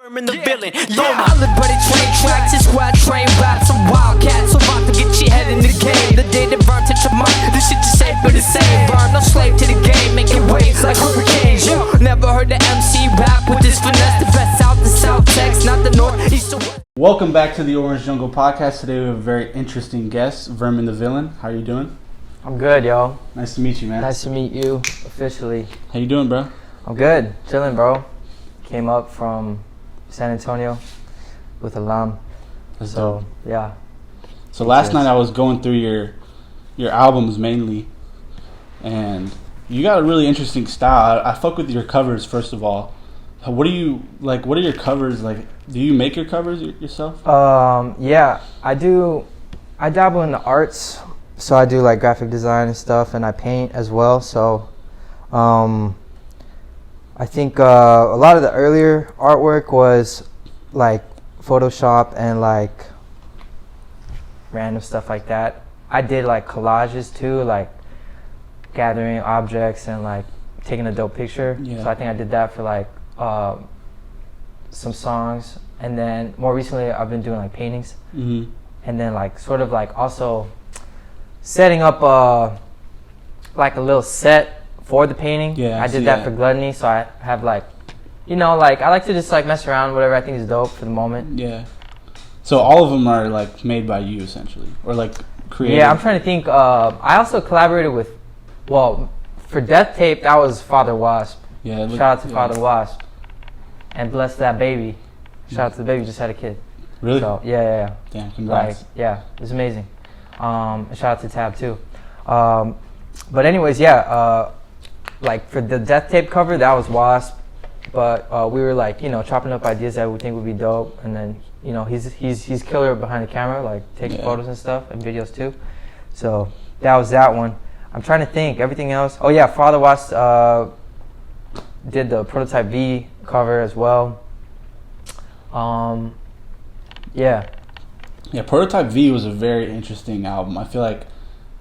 Vermin the villain, yeah. I live by the train tracks, it's squad train raps, some wildcats, so about to get your head in the game. The day that burn touch your mind, this shit just ain't for the same. Burn, no slave to the game, making waves like hurricanes. Yo, never heard the MC rap with this finesse. The best south, the south text, not the north, east or west. Welcome back to the Orange Jungle Podcast. Today we have a very interesting guest, Vermin the Villain. How are you doing? I'm good, yo. Nice to meet you, man. Nice to meet you, officially. How you doing, bro? I'm good, chilling, bro. Came up from San Antonio with Alam. So, yeah. So last night I was going through your albums mainly, and you got a really interesting style. I fuck with your covers, first of all. What do you like? What are your covers like? Do you make your covers yourself? Yeah, I do. I dabble in the arts, so I do like graphic design and stuff, and I paint as well. So, I think a lot of the earlier artwork was like Photoshop and like random stuff like that. I did like collages too, like gathering objects and like taking a dope picture. Yeah. So I think I did that for like some songs, and then more recently I've been doing like paintings, and then like sort of like also setting up like a little set for the painting. Yeah, I did that for Gluttony, so I have like, you know, like I like to just like mess around, whatever I think is dope for the moment. Yeah. So all of them are like made by you essentially, or like created. Yeah, I'm trying to think. I also collaborated with, well, for Death Tape that was Father Wasp. Yeah. Shout out to Father Wasp, and bless that baby. Shout out to the baby, just had a kid. Really? So yeah. Damn, congrats. Like, yeah, it was amazing. And shout out to Tab too. But anyways, yeah. Like for the Death Tape cover, that was Wasp, but we were like, you know, chopping up ideas that we think would be dope, and then, you know, he's killer behind the camera, like taking photos and stuff and videos too. So that was that one. I'm trying to think everything else. Oh yeah, Father Wasp did the Prototype V cover as well. Yeah. Yeah, Prototype V was a very interesting album. I feel like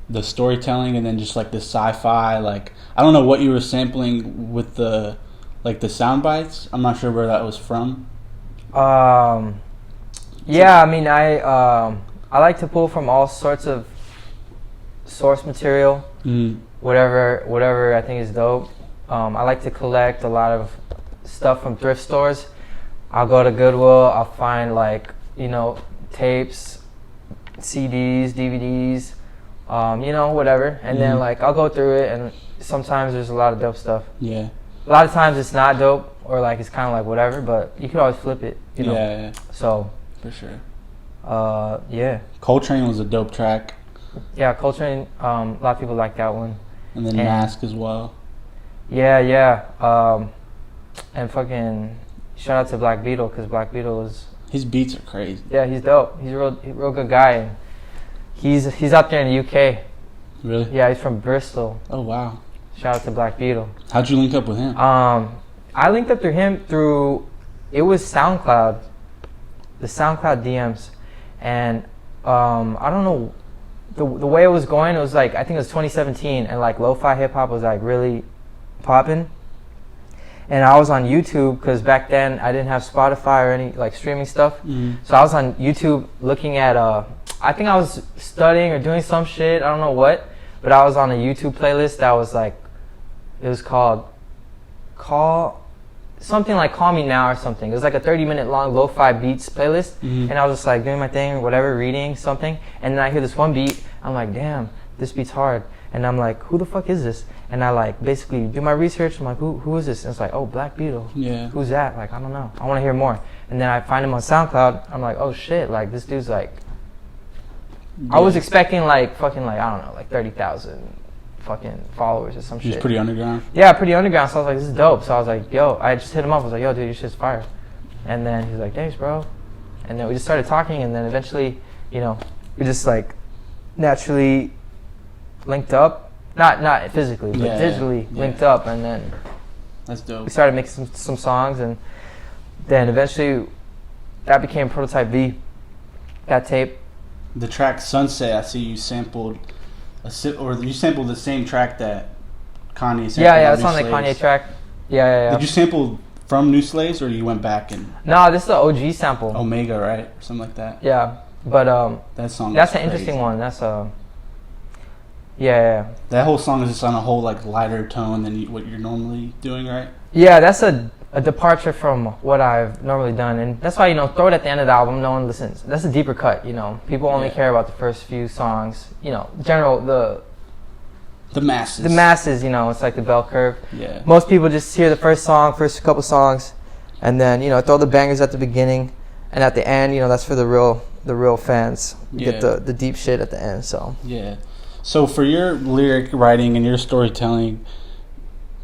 the storytelling and then just like the sci-fi, like I don't know what you were sampling with the like the sound bites. I'm not sure where that was from. Yeah, I mean I like to pull from all sorts of source material. Whatever I think is dope. I like to collect a lot of stuff from thrift stores. I'll go to Goodwill, I'll find like, you know, tapes, CDs, DVDs, you know, whatever, and then like I'll go through it, and sometimes there's a lot of dope stuff. Yeah. A lot of times it's not dope, or like it's kind of like whatever, but you can always flip it, you know. Yeah. So. For sure. Yeah. Coltrane was a dope track. Yeah, Coltrane. A lot of people like that one. And then Mask as well. Yeah. And fucking shout out to Black Beetle, because Black Beetle is. His beats are crazy. Yeah, he's dope. He's a real good guy. And he's out there in the UK. Really? Yeah, he's from Bristol. Oh wow. Shout out to Black Beetle. How'd you link up with him? I linked up to him through, it was SoundCloud, the SoundCloud DMs, and I don't know, the way it was going, it was like, I think it was 2017, and like lo-fi hip-hop was like really popping, and I was on YouTube, because back then I didn't have Spotify or any like streaming stuff, so I was on YouTube looking at, I think I was studying or doing some shit, I don't know what, but I was on a YouTube playlist that was like, it was called something like Call Me Now or something. It was like a 30-minute long lo-fi beats playlist, and I was just like doing my thing or whatever, reading something, and then I hear this one beat. I'm like, damn, this beat's hard, and I'm like, who the fuck is this? And I like basically do my research. I'm like, who is this? And it's like, oh, Black Beetle. Yeah. Who's that? Like, I don't know. I want to hear more. And then I find him on SoundCloud. I'm like, oh shit, like this dude's like. I was expecting like fucking like, I don't know, like 30,000 fucking followers or some shit. He's pretty underground. Yeah, pretty underground. So I was like, this is dope. So I was like, yo, I just hit him up. I was like, yo, dude, your shit's fire. And then he's like, thanks, bro. And then we just started talking, and then eventually, you know, we just like naturally linked up. Not physically, but digitally linked up, and then that's dope. We started making some songs, and then eventually that became Prototype V, that tape. The track Sunset, I see you sampled you sampled the same track that Kanye sampled. Yeah, it's on the Kanye track. Yeah. Did you sample from New Slaves, or you went back and No, this is the OG sample. Omega, right, or something like that? Yeah, but that song. that's an crazy. interesting one. That's yeah. That whole song is just on a whole like lighter tone than what you're normally doing, right? Yeah, that's a departure from what I've normally done, and that's why throw it at the end of the album. No one listens. That's a deeper cut. People only care about the first few songs. General the masses. The masses. It's like the bell curve. Yeah. Most people just hear the first couple songs, and then throw the bangers at the beginning, and at the end, that's for the real fans. You get the deep shit at the end. So yeah. So for your lyric writing and your storytelling,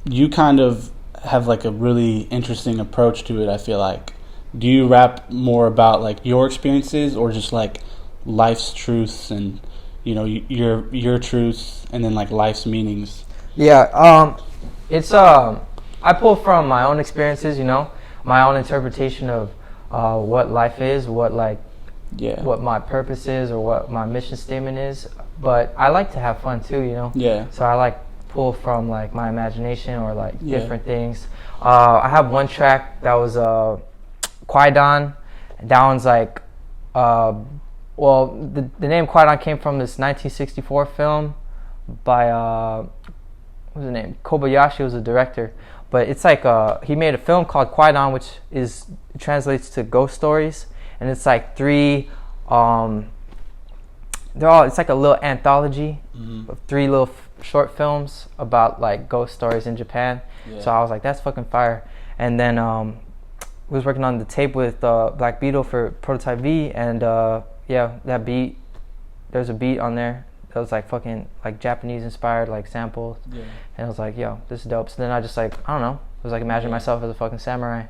you kind of have like a really interesting approach to it, I feel like. Do you rap more about like your experiences, or just like life's truths and your truths, and then like life's meanings? Yeah, it's I pull from my own experiences, my own interpretation of what life is, what my purpose is, or what my mission statement is. But I like to have fun too, Yeah. So I like pull from like my imagination or like different things. I have one track that was Qui-Gon. That one's like the name Qui-Gon came from this 1964 film by what was his name? Kobayashi was the director. But it's like he made a film called Qui-Gon, which translates to ghost stories, and it's like three it's like a little anthology of three little short films about like ghost stories in Japan. So I was like, that's fucking fire. And then we was working on the tape with Black Beetle for Prototype V, and that beat, there's a beat on there that was like fucking like Japanese inspired like samples. And I was like, yo, this is dope. So then I just like, I don't know, I was like imagining myself as a fucking samurai.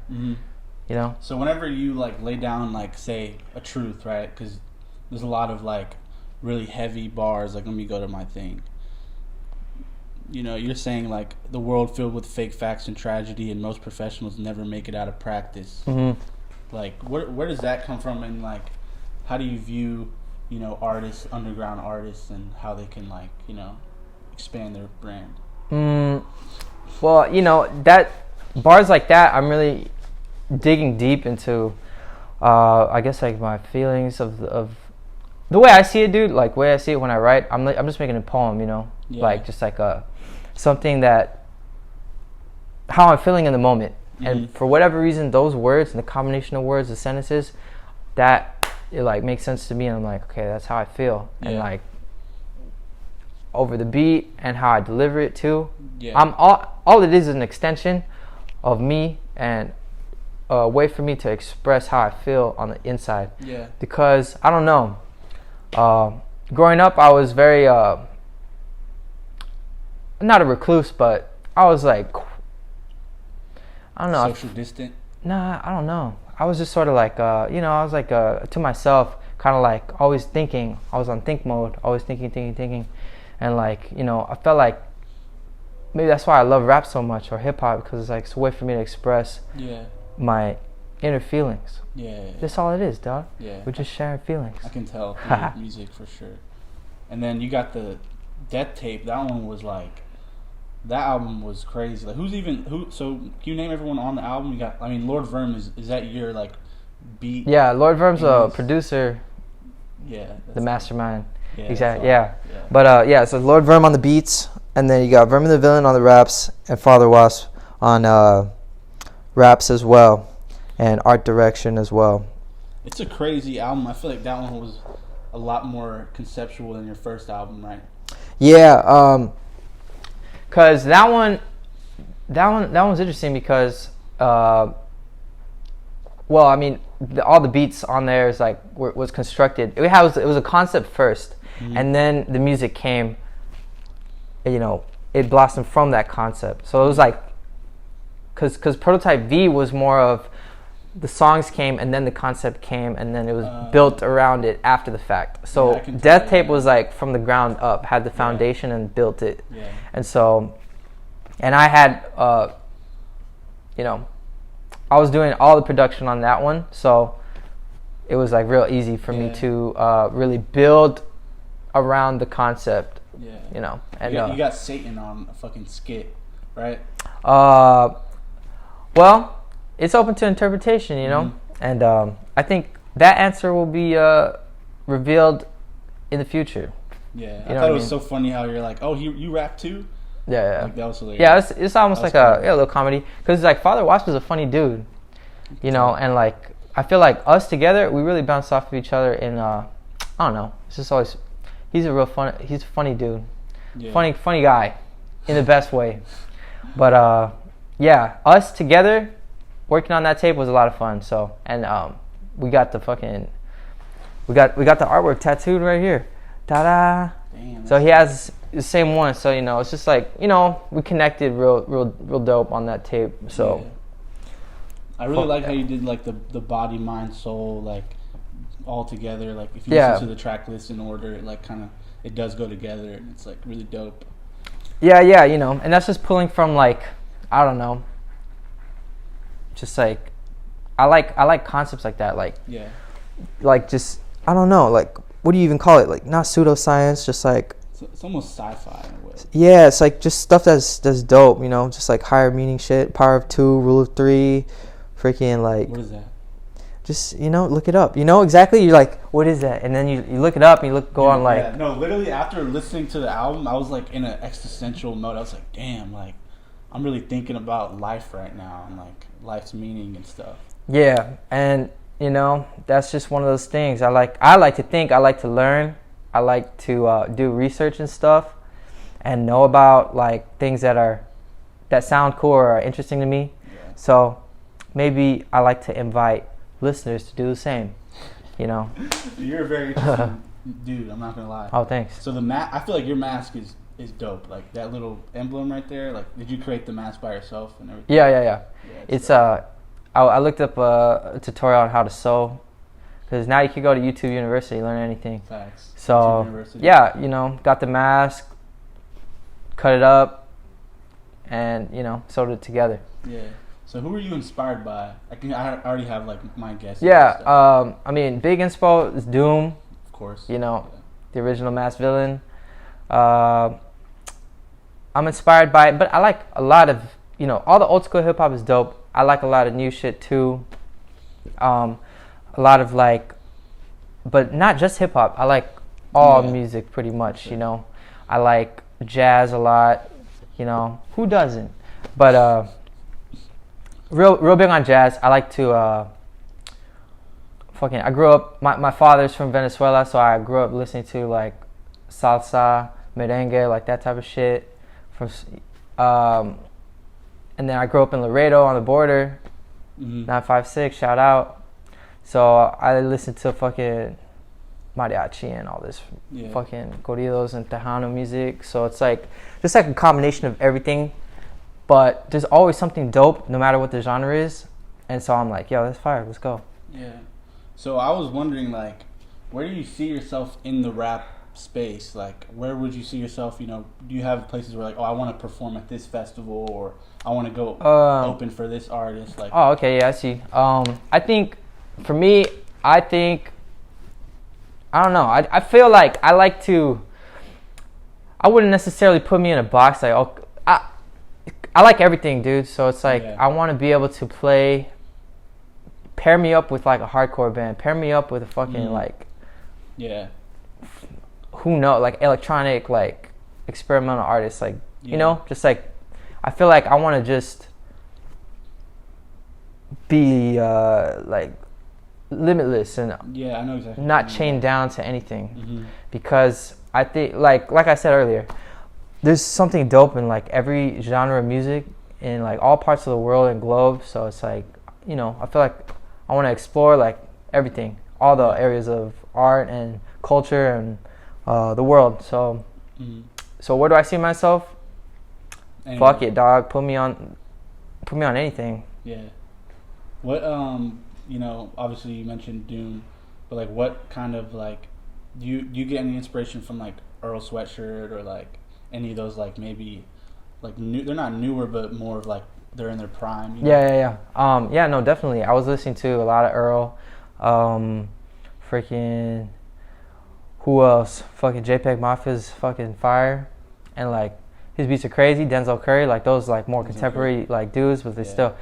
So whenever you like lay down like say a truth, right, because there's a lot of like really heavy bars, like let me go to my thing, you're saying like the world filled with fake facts and tragedy, and most professionals never make it out of practice. Like where does that come from, and like how do you view artists, underground artists, and how they can like expand their brand? Well, that bars like that, I'm really digging deep into I guess like my feelings of the way I see it, dude. Like way I see it when I write, I'm just making a poem, like just like something that how I'm feeling in the moment. And for whatever reason, those words and the combination of words, the sentences, that it like makes sense to me, and I'm like, okay, that's how I feel. And like over the beat and how I deliver it too, I'm all it is an extension of me, and a way for me to express how I feel on the inside. Because I don't know, growing up I was very not a recluse, but I was like, I don't know, social distant. Nah, I don't know. I was just sort of like I was like to myself, kind of like always thinking. I was on think mode, always thinking, and like I felt like maybe that's why I love rap so much, or hip hop, because it's like it's a way for me to express my inner feelings. That's all it is, dog. We're just sharing feelings. I can tell through your music for sure. And then you got the Death Tape. That one was like, that album was crazy. Like so can you name everyone on the album? You got, Lord Verm, is that your like beat? Yeah, Lord Verm's a producer. The mastermind. Exactly. But so Lord Verm on the beats, and then you got VerminTheVillain on the raps, and Father Wasp on raps as well, and art direction as well. It's a crazy album. I feel like that one was a lot more conceptual than your first album, right? Yeah, cause that one's interesting because all the beats on there is like was constructed. It was a concept first, and then the music came. It blossomed from that concept. So it was like, cause Prototype V was more of the songs came, and then the concept came, and then it was built around it after the fact. So Death Tape was like from the ground up, had the foundation and built it. And so, and I had, I was doing all the production on that one, so it was like real easy for me to really build around the concept. And you got Satan on a fucking skit, right? Well, it's open to interpretation, you know. Mm-hmm. And I think that answer will be revealed in the future. Yeah, You I know thought it what was so funny how you're like, oh, you rap too? Yeah. Like, that was hilarious. Yeah, it's almost That was like cool. a little comedy, because like Father Wasp is a funny dude, you know, and like I feel like us together, we really bounce off of each other. In I don't know, it's just always he's a funny dude, Yeah. funny guy, in the best way. But yeah, us together working on that tape was a lot of fun. So and we got the artwork tattooed right here, ta-da. Damn, So he has the same one. So, you know, it's just like, you know, we connected real dope on that tape. So yeah. I really like how you did like the body, mind, soul, like all together. Like if you listen to the track list in order, it like kind of it does go together, and it's like really dope. yeah, you know, and that's just pulling from like, I don't know, just like I like concepts like that, like Yeah. like just I don't know, like what do you even call it? Like not pseudoscience, just like It's almost sci-fi in a way. yeah, it's like just stuff that's dope, you know, just like higher meaning shit, power of 2, rule of 3, freaking like What is that? just, you know, look it up. You know exactly, you're like, what is that? And then you look it up and you go on like Yeah, no, literally after listening to the album, I was like in an existential mode. I was like, damn, like I'm really thinking about life right now and like life's meaning and stuff. yeah, and you know, that's just one of those things. I like to think, I like to learn, I like to do research and stuff, and know about like things that sound cool or are interesting to me. Yeah. So maybe I like to invite listeners to do the same. You know. You're a very interesting dude. I'm not gonna lie. Oh, thanks. So I feel like your mask is dope. Like that little emblem right there. Like, did you create the mask by yourself and everything? Yeah. It's I looked up a tutorial on how to sew, because now you can go to YouTube University, learn anything. Facts. So University. yeah, you know, got the mask, cut it up, and you know, sewed it together. Yeah. So who were you inspired by? I already have like my guess. Yeah, I mean, big inspo is Doom, of course. you know, the original Masked Villain. I'm inspired by it, but I like a lot of, you know, all the old school hip hop is dope. I like a lot of new shit too. A lot of like, but not just hip hop. I like all music pretty much, you know. I like jazz a lot, you know. Who doesn't? But real big on jazz. I like to I grew up, my father's from Venezuela, so I grew up listening to like salsa, merengue, like that type of shit. And then I grew up in Laredo on the border, 956, shout out. So I listened to fucking mariachi and all this fucking corridos and Tejano music. So it's like, just like a combination of everything, but there's always something dope no matter what the genre is. And so I'm like, yo, that's fire, let's go. Yeah. So I was wondering, like, where do you see yourself in the rap space? Like, where would you see yourself, you know, do you have places where like, oh, I want to perform at this festival, or I want to go open for this artist? Like, oh, okay, yeah, I see. I think, for me, I don't know, I feel like I wouldn't necessarily put me in a box, like, oh, I like everything, dude, so it's like, I want to be able to pair me up with like a hardcore band, pair me up with a fucking like, who knows, like electronic, like experimental artists, like, you know, just like, I feel like I want to just be like limitless and I know exactly, not chained down to anything, because I think like I said earlier, there's something dope in like every genre of music in like all parts of the world and globe. So it's like, you know, I feel like I want to explore like everything, all the areas of art and culture and the world. So so where do I see myself? Anyway. Fuck it, dog. Put me on anything. Yeah. What you know, obviously you mentioned Doom, but like what kind of like do you get any inspiration from like Earl Sweatshirt or like any of those, like maybe like new, they're not newer but more of like they're in their prime, you know? Yeah, no, definitely. I was listening to a lot of Earl, freaking, who else? Fucking JPEG Mafia's fucking fire, and like his beats are crazy. Denzel Curry, like those like more contemporary like dudes, but they still.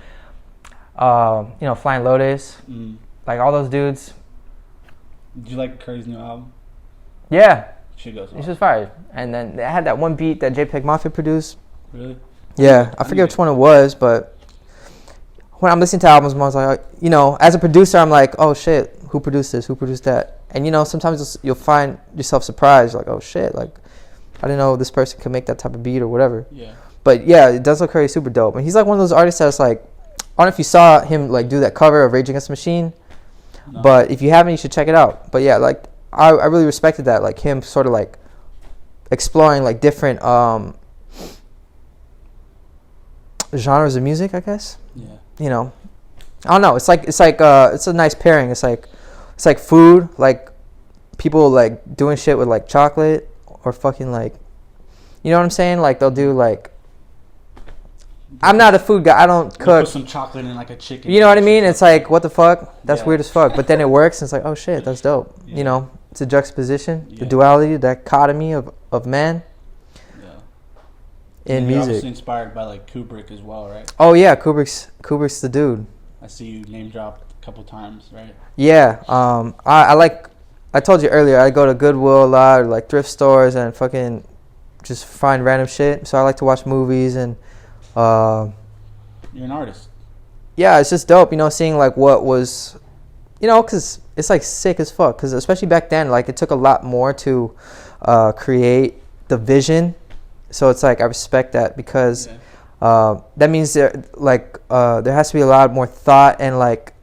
You know, Flying Lotus, like all those dudes. Did you like Curry's new album? Yeah, Shit goes it's off. just fire. And then they had that one beat that JPEG Mafia produced. Really? Yeah, I forget which one it was, but when I'm listening to albums, I'm always like, you know, as a producer, I'm like, oh shit, who produced this? Who produced that? And you know, sometimes you'll find yourself surprised, like, oh shit, like I didn't know this person could make that type of beat or whatever. Yeah. But yeah, it does look very super dope, and he's like one of those artists that's like, I don't know if you saw him like do that cover of Rage Against the Machine, No. but if you haven't, you should check it out. But yeah, like I really respected that, like him sort of like exploring like different genres of music, I guess. Yeah. You know, I don't know. It's a nice pairing. It's like food, like people like doing shit with like chocolate or fucking like, you know what I'm saying? Like they'll do like, I'm not a food guy. I don't cook. Put some chocolate in like a chicken. You know what I mean? It's like, what the fuck? That's Yeah. weird as fuck. But then it works. And it's like, oh shit, that's dope. Yeah. You know, it's a juxtaposition, the Yeah. duality, the dichotomy of man Yeah. in And you're music. obviously inspired by like Kubrick as well, right? Oh yeah, Kubrick's the dude. I see you name dropped a couple times, right? Yeah. I told you earlier, I go to Goodwill a lot, or like thrift stores, and fucking just find random shit. So I like to watch movies, and You're an artist. yeah, it's just dope, you know, seeing like what was, you know, because it's like sick as fuck. Because especially back then, like it took a lot more to create the vision. So it's like I respect that, because that means there has to be a lot more thought and like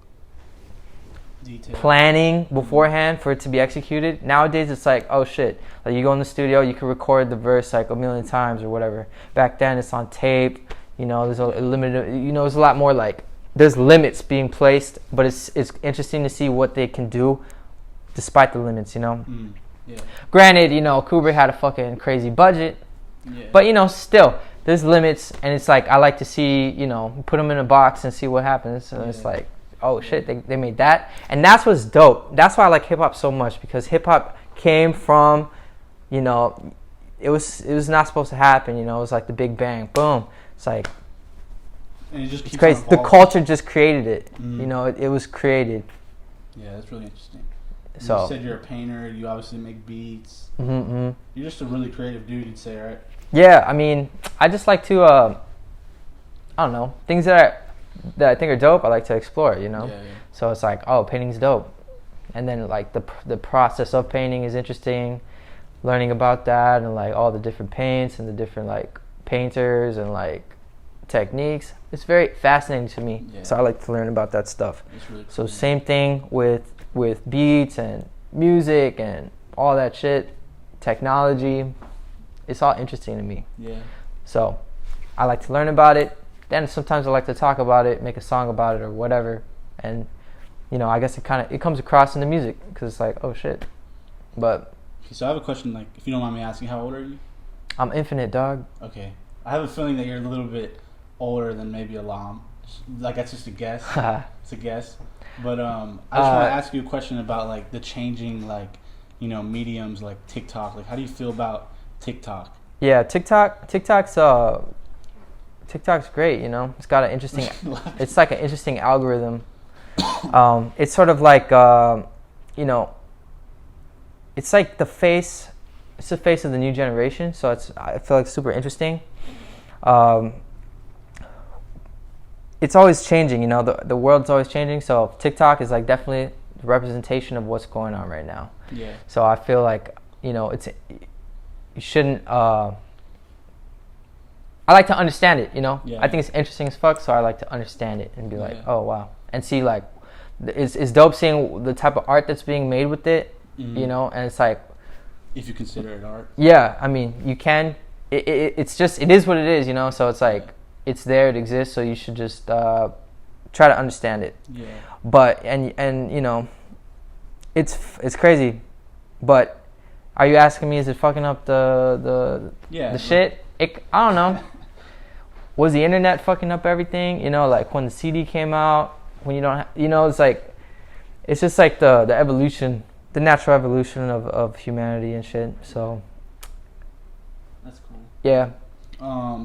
Detail. planning beforehand for it to be executed. Nowadays it's like, oh shit, like you go in the studio, you can record the verse like a million times or whatever. Back then it's on tape, you know, there's a limited, you know, there's a lot more like, there's limits being placed, but it's interesting to see what they can do despite the limits, you know. Yeah. Granted, you know, Kubrick had a fucking crazy budget, Yeah. but you know, still there's limits, and it's like I like to see, you know, put them in a box and see what happens. So it's like, oh shit, they made that. And that's what's dope. That's why I like hip hop so much, because hip hop came from, you know, it was not supposed to happen, you know, it was like the Big Bang, boom. It's like, and it just it's keeps crazy. on The evolving. culture just created it. You know, it was created. Yeah, that's really interesting. And So you said you're a painter. You obviously make beats. mm-hmm. You're just a really creative dude, you'd say, right? Yeah, I mean, I just like to I don't know, things that I think are dope, I like to explore, you know. Yeah. So it's like, oh, painting's dope, and then like the process of painting is interesting, learning about that and like all the different paints and the different like painters and like techniques. It's very fascinating to me. Yeah. So I like to learn about that stuff. It's really cool. So same thing with beats and music and all that shit, technology. It's all interesting to me. Yeah. So I like to learn about it. Then sometimes I like to talk about it, make a song about it or whatever. And, you know, I guess it comes across in the music, because it's like, oh shit. But Okay, so I have a question, like, if you don't mind me asking, how old are you? I'm infinite, dog. Okay. I have a feeling that you're a little bit older than maybe Alam. Like, that's just a guess. It's a guess. But I just want to ask you a question about, like, the changing, like, you know, mediums like TikTok. Like, how do you feel about TikTok? Yeah, TikTok's great, you know. It's got an interesting, it's like an interesting algorithm. It's sort of like, you know, it's like the face of the new generation. So I feel like super interesting. It's always changing, you know, the world's always changing. So TikTok is like definitely the representation of what's going on right now. Yeah. So I feel like, you know, you shouldn't, I like to understand it, you know. Yeah. I think it's interesting as fuck, so I like to understand it and be like, Yeah. oh wow, and see like, it's dope seeing the type of art that's being made with it, you know. And it's like, If you consider it art. yeah, I mean, you can. It's just, it is what it is, you know. So it's like, it's there, it exists. So you should just try to understand it. Yeah. But and you know, it's crazy. But are you asking me, is it fucking up the shit? I don't know. Was the internet fucking up everything? You know, like when the CD came out, when you don't, you know, it's like, it's just like the evolution, the natural evolution of humanity and shit. So That's cool. yeah.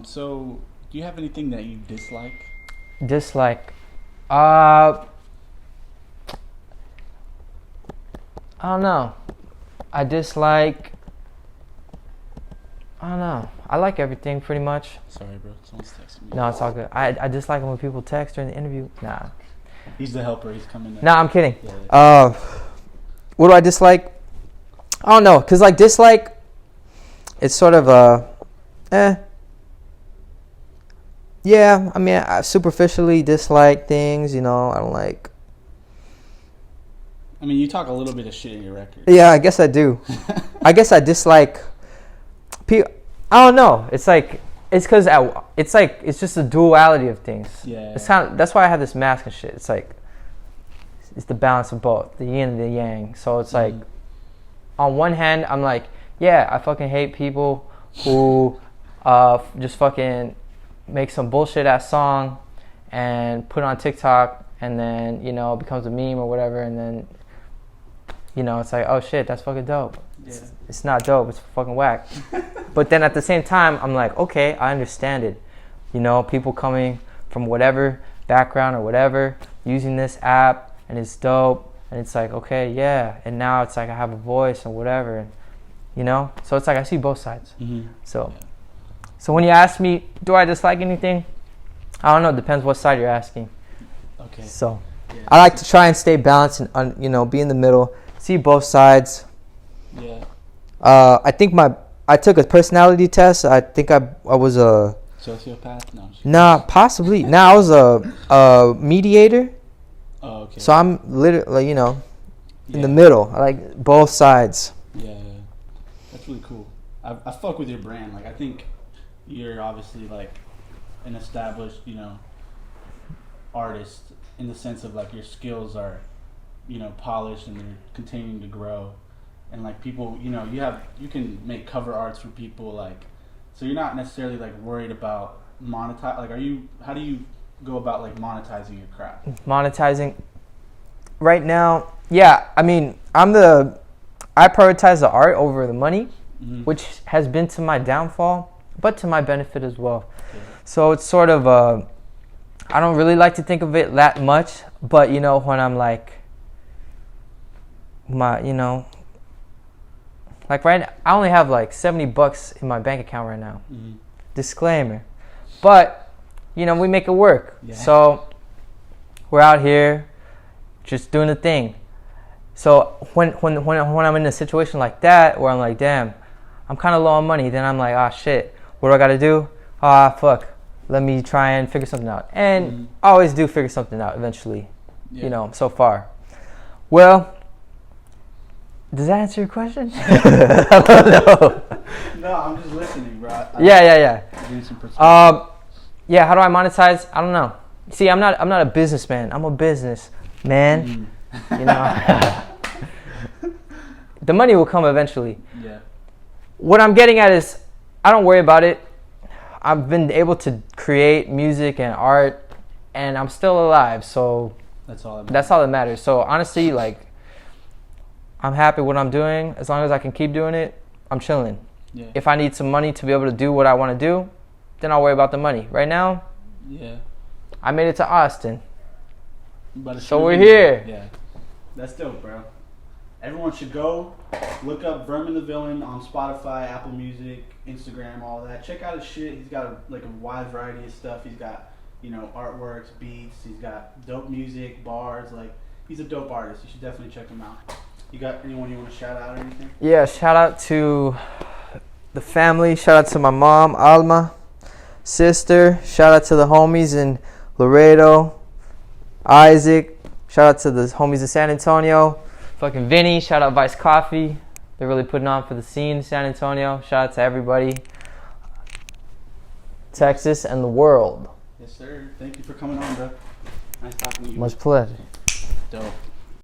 So do you have anything that you dislike? Dislike. I don't know. I don't know. I like everything pretty much. Sorry, bro. Someone's texting me. No, it's all good. I dislike when people text during the interview. Nah. He's the helper. He's coming in. Nah, I'm kidding. Yeah. What do I dislike? I don't know. Because, like, dislike, it's sort of Yeah, I mean, I superficially dislike things, you know. I don't like... I mean, you talk a little bit of shit in your record. Yeah, I guess I do. I guess I dislike... I don't know. It's like... It's because it's like... It's just a duality of things. Yeah. It's kind of, that's why I have this mask and shit. It's like... It's the balance of both. The yin and the yang. So it's like... On one hand, I'm like... Yeah, I fucking hate people who just fucking... make some bullshit ass song and put it on TikTok and then, you know, it becomes a meme or whatever, and then, you know, it's like, oh shit, that's fucking dope. Yeah. It's not dope, it's fucking whack. But then at the same time, I'm like, okay, I understand it. You know, people coming from whatever background or whatever, using this app, and it's dope, and it's like, okay, yeah, and now it's like I have a voice and whatever, and, you know? So it's like I see both sides. Mm-hmm. So... Yeah. So when you ask me, do I dislike anything? I don't know. It depends what side you're asking. Okay. So Yeah. I like to try and stay balanced and, you know, be in the middle, see both sides. Yeah. I think I took a personality test. I think I was a... Sociopath? No. Nah, possibly. Nah, I was a mediator. Oh, okay. So I'm literally, you know, in the middle. I like both sides. Yeah. That's really cool. I fuck with your brand. Like, I think... You're obviously like an established, you know, artist in the sense of like your skills are, you know, polished and they're continuing to grow, and like people, you know, you can make cover arts for people, like, so you're not necessarily like worried about monetize. Like, how do you go about like monetizing your craft? Monetizing right now, yeah. I mean, I prioritize the art over the money, which has been to my downfall. But to my benefit as well. Yeah. So it's sort of I don't really like to think of it that much, but you know, when I'm like you know, like right now, I only have like $70 in my bank account right now. Disclaimer. But you know, we make it work. Yeah. So we're out here just doing the thing. So when I'm in a situation like that where I'm like, damn, I'm kind of low on money, then I'm like, ah, shit. What do I gotta do? Fuck. Let me try and figure something out. And I always do figure something out eventually. Yeah. You know, so far. Well, does that answer your question? I don't know. No, I'm just listening, bro. Yeah. Getting some perspective. Yeah, how do I monetize? I don't know. See, I'm not a businessman. I'm a business man. You know. The money will come eventually. Yeah. What I'm getting at is, I don't worry about it. I've been able to create music and art, and I'm still alive, so that's all that matters. So honestly, like, I'm happy with what I'm doing. As long as I can keep doing it, I'm chilling. Yeah. If I need some money to be able to do what I want to do, then I'll worry about the money. Right now, I made it to Austin, so we're here. Yeah, that's dope, bro. Everyone should go look up VerminTheVillain on Spotify, Apple Music, Instagram, all that. Check out his shit. He's got a wide variety of stuff. He's got, you know, artworks, beats. He's got dope music, bars. Like, he's a dope artist. You should definitely check him out. You got anyone you want to shout out or anything? Yeah, shout out to the family. Shout out to my mom, Alma, sister. Shout out to the homies in Laredo, Isaac. Shout out to the homies in San Antonio. Fucking Vinny, shout out Vice Coffee. They're really putting on for the scene in San Antonio. Shout out to everybody. Texas and the world. Yes, sir. Thank you for coming on, bro. Nice talking to you. Much pleasure. Dope.